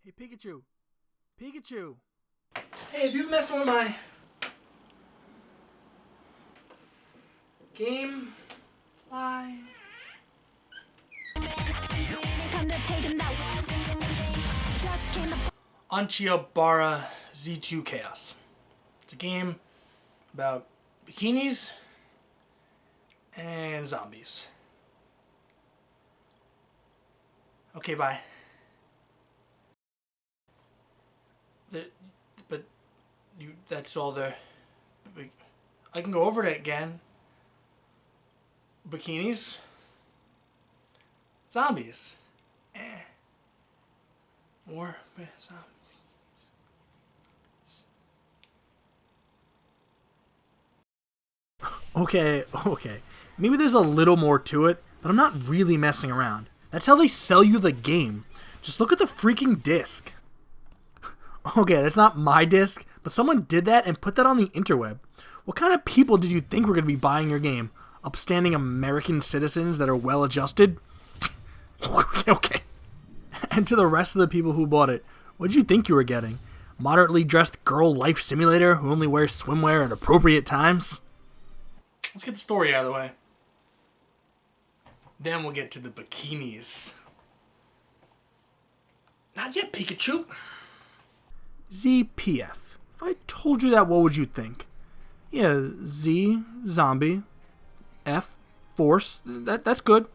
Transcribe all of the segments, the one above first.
Hey, Pikachu. Pikachu. Hey, have you messing with my game? Why? Onechanbara Z2 Chaos. It's a game about bikinis and zombies. Okay, bye. But that's all the... I can go over it again. Bikinis. Zombies. More zombies. Okay. Maybe there's a little more to it, but I'm not really messing around. That's how they sell you the game. Just look at the freaking disc. Okay, that's not my disc, but someone did that and put that on the interweb. What kind of people did you think were going to be buying your game? Upstanding American citizens that are well adjusted? Okay. And to the rest of the people who bought it, what did you think you were getting? Moderately dressed girl life simulator who only wears swimwear at appropriate times? Let's get the story out of the way. Then we'll get to the bikinis. Not yet, Pikachu. ZPF. If I told you that, what would you think? Yeah, Z, zombie. F, force. That's good.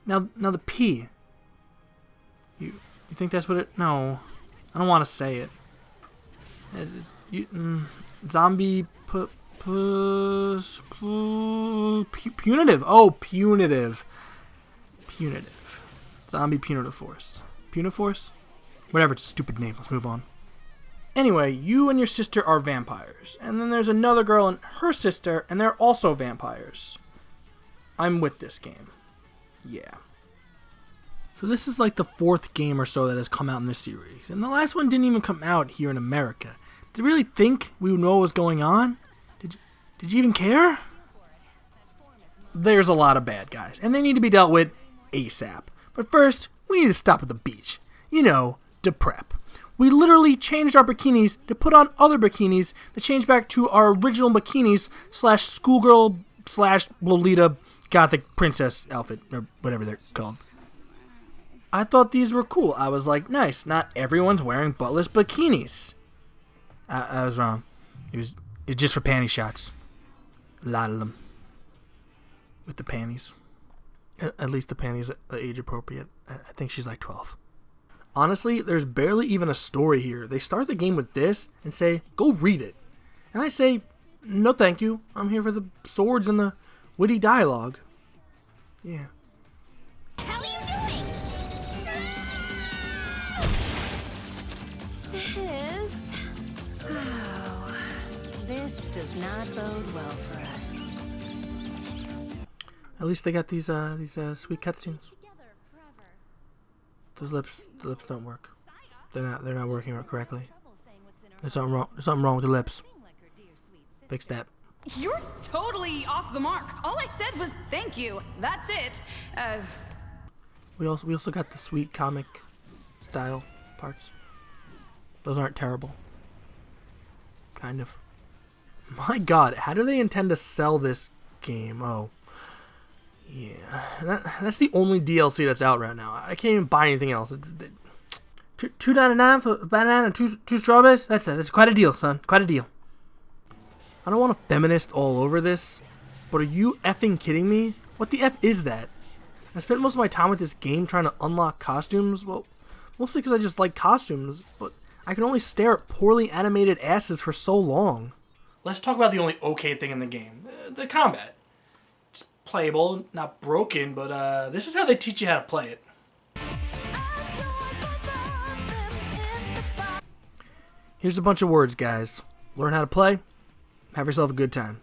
Now the P. You think that's what it... No. I don't want to say it. Zombie... Punitive. Oh, punitive. Punitive. Zombie punitive force. Puniforce? Whatever, it's a stupid name. Let's move on. Anyway, you and your sister are vampires. And then there's another girl and her sister, and they're also vampires. I'm with this game. Yeah. So this is like the 4th game or so that has come out in this series. And the last one didn't even come out here in America. Did you really think we would know what was going on? Did you even care? There's a lot of bad guys, and they need to be dealt with ASAP. But first, we need to stop at the beach. You know, to prep. We literally changed our bikinis to put on other bikinis that changed back to our original bikinis / schoolgirl / Lolita gothic princess outfit, or whatever they're called. I thought these were cool. I was like, nice, not everyone's wearing buttless bikinis. I was wrong. It's just for panty shots. A lot of them. With the panties. At least the panties are age appropriate. I think she's like 12. Honestly, there's barely even a story here. They start the game with this and say, go read it. And I say, no thank you. I'm here for the swords and the witty dialogue. Yeah. How are you doing? Sis? Oh, this does not bode well for us. At least they got these sweet cutscenes. The lips don't work. They're not working correctly. There's something wrong with the lips. Fix that. You're totally off the mark. All I said was thank you. That's it. We also got the sweet comic style parts. Those aren't terrible. Kind of. My God, how do they intend to sell this game? Oh. Yeah, that's the only DLC that's out right now. I can't even buy anything else. $2.99 for a banana and two strawberries? That's quite a deal, son. Quite a deal. I don't want a feminist all over this, but are you effing kidding me? What the F is that? I spent most of my time with this game trying to unlock costumes. Well, mostly because I just like costumes, but I can only stare at poorly animated asses for so long. Let's talk about the only okay thing in the game. The combat. Playable, not broken, but this is how they teach you how to play it. Here's a bunch of words, guys. Learn how to play, have yourself a good time.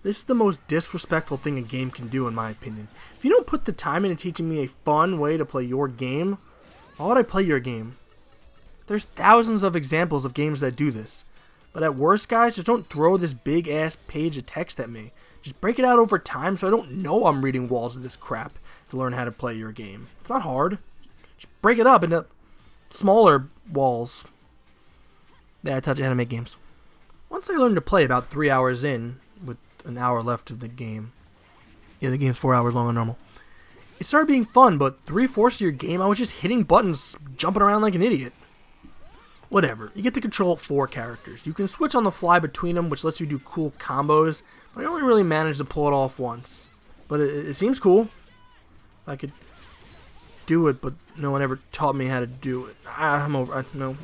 This is the most disrespectful thing a game can do, in my opinion. If you don't put the time into teaching me a fun way to play your game, why would I play your game? There's thousands of examples of games that do this. But at worst, guys, just don't throw this big-ass page of text at me. Just break it out over time so I don't know I'm reading walls of this crap to learn how to play your game. It's not hard. Just break it up into smaller walls. Yeah, I taught you how to make games. Once I learned to play about 3 hours in, with an hour left of the game. Yeah, the game's 4 hours long on normal. It started being fun, but 3/4 of your game, I was just hitting buttons, jumping around like an idiot. Whatever, you get to control 4 characters. You can switch on the fly between them, which lets you do cool combos, but I only really managed to pull it off once. But it seems cool. I could do it, but no one ever taught me how to do it. I'm over. No,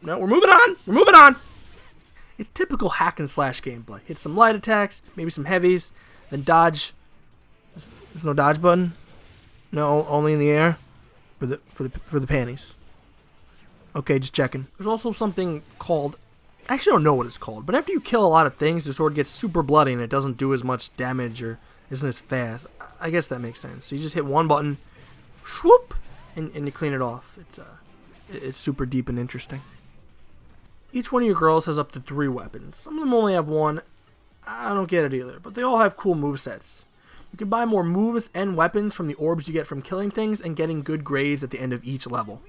we're moving on! It's typical hack and slash gameplay. Hit some light attacks, maybe some heavies, then dodge. There's no dodge button? No, only in the air? For the panties. Okay, just checking. There's also something called... I actually don't know what it's called, but after you kill a lot of things, the sword gets super bloody and it doesn't do as much damage or isn't as fast. I guess that makes sense. So you just hit one button, swoop, and you clean it off. It's super deep and interesting. Each one of your girls has up to 3 weapons. Some of them only have 1. I don't get it either, but they all have cool movesets. You can buy more moves and weapons from the orbs you get from killing things and getting good grades at the end of each level.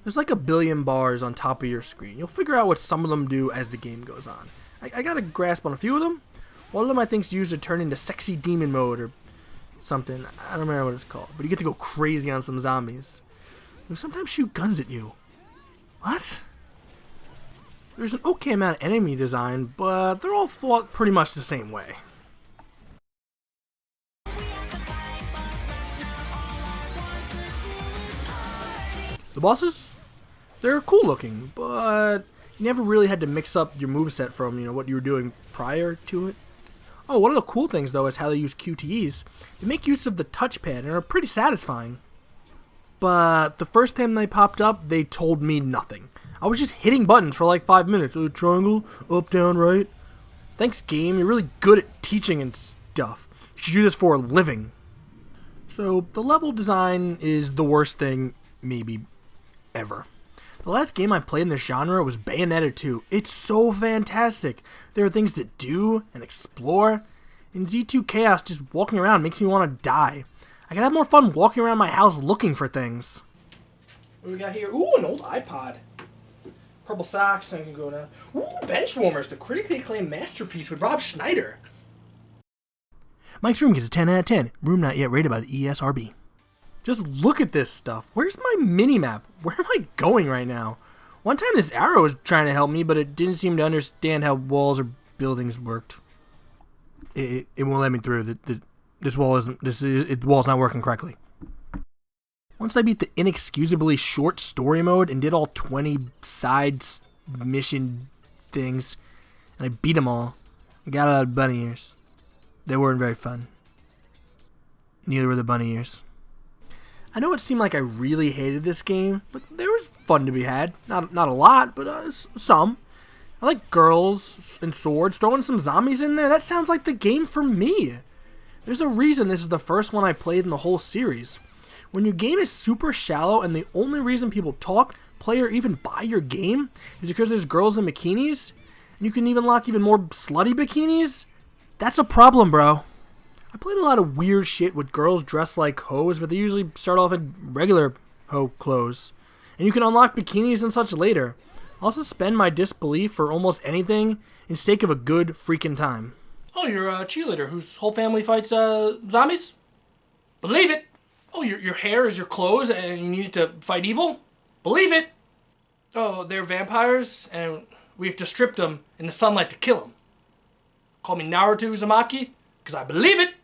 There's like 1 billion bars on top of your screen. You'll figure out what some of them do as the game goes on. I got a grasp on a few of them. One of them I think's used to turn into sexy demon mode or something. I don't remember what it's called, but you get to go crazy on some zombies. They sometimes shoot guns at you. What? There's an okay amount of enemy design, but they're all fought pretty much the same way. The bosses? They're cool looking, but you never really had to mix up your moveset from, what you were doing prior to it. Oh, one of the cool things, though, is how they use QTEs. They make use of the touchpad and are pretty satisfying. But the first time they popped up, they told me nothing. I was just hitting buttons for like 5 minutes. Triangle, up, down, right. Thanks, game. You're really good at teaching and stuff. You should do this for a living. So, the level design is the worst thing, maybe, ever. The last game I played in this genre was Bayonetta 2. It's so fantastic. There are things to do and explore. In Z2 Chaos, just walking around makes me want to die. I can have more fun walking around my house looking for things. What do we got here? Ooh, an old iPod. Purple socks, I can go down. Ooh, Benchwarmers, the critically acclaimed masterpiece with Rob Schneider. Mike's room gets a 10 out of 10. Room not yet rated by the ESRB. Just look at this stuff. Where's my mini-map? Where am I going right now? One time this arrow was trying to help me, but it didn't seem to understand how walls or buildings worked. It won't let me through. This wall's not working correctly. Once I beat the inexcusably short story mode and did all 20 side mission things, and I beat them all, I got out of bunny ears. They weren't very fun. Neither were the bunny ears. I know it seemed like I really hated this game, but there was fun to be had. Not a lot, but some. I like girls and swords. Throwing some zombies in there, that sounds like the game for me. There's a reason this is the first one I played in the whole series. When your game is super shallow and the only reason people talk, play, or even buy your game is because there's girls in bikinis, and you can even lock even more slutty bikinis, that's a problem, bro. I played a lot of weird shit with girls dressed like hoes, but they usually start off in regular hoe clothes. And you can unlock bikinis and such later. I'll suspend my disbelief for almost anything in sake of a good freaking time. Oh, you're a cheerleader whose whole family fights zombies? Believe it! Oh, your hair is your clothes and you need it to fight evil? Believe it! Oh, they're vampires and we have to strip them in the sunlight to kill them. Call me Naruto Uzumaki, because I believe it!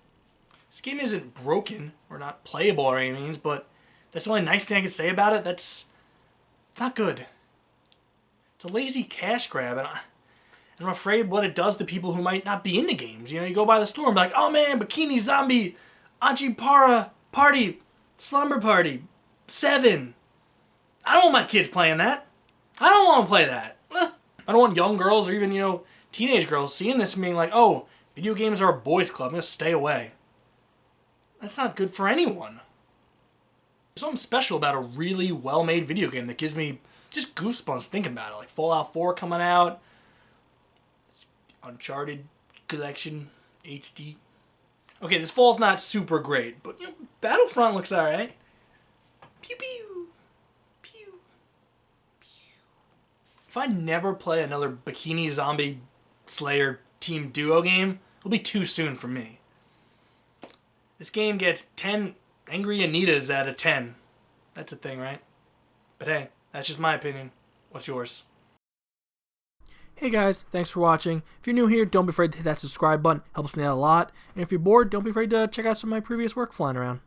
This game isn't broken or not playable or any means, but that's the only nice thing I can say about it. It's not good. It's a lazy cash grab, and I'm afraid what it does to people who might not be into games. You go by the store and be like, oh man, Bikini Zombie, Onechanbara Party, Slumber Party, 7. I don't want my kids playing that. I don't want to play that. I don't want young girls or even, teenage girls seeing this and being like, oh, video games are a boys' club. I'm going to stay away. That's not good for anyone. There's something special about a really well-made video game that gives me just goosebumps thinking about it. Like Fallout 4 coming out, Uncharted Collection HD. Okay, this fall's not super great, but Battlefront looks alright. Pew pew. Pew. Pew. if I never play another Bikini Zombie Slayer team duo game, it'll be too soon for me. This game gets 10 angry Anitas out of 10. That's a thing, right? But hey, that's just my opinion. What's yours? Hey guys, thanks for watching. If you're new here, don't be afraid to hit that subscribe button. Helps me out a lot. And if you're bored, don't be afraid to check out some of my previous work flying around.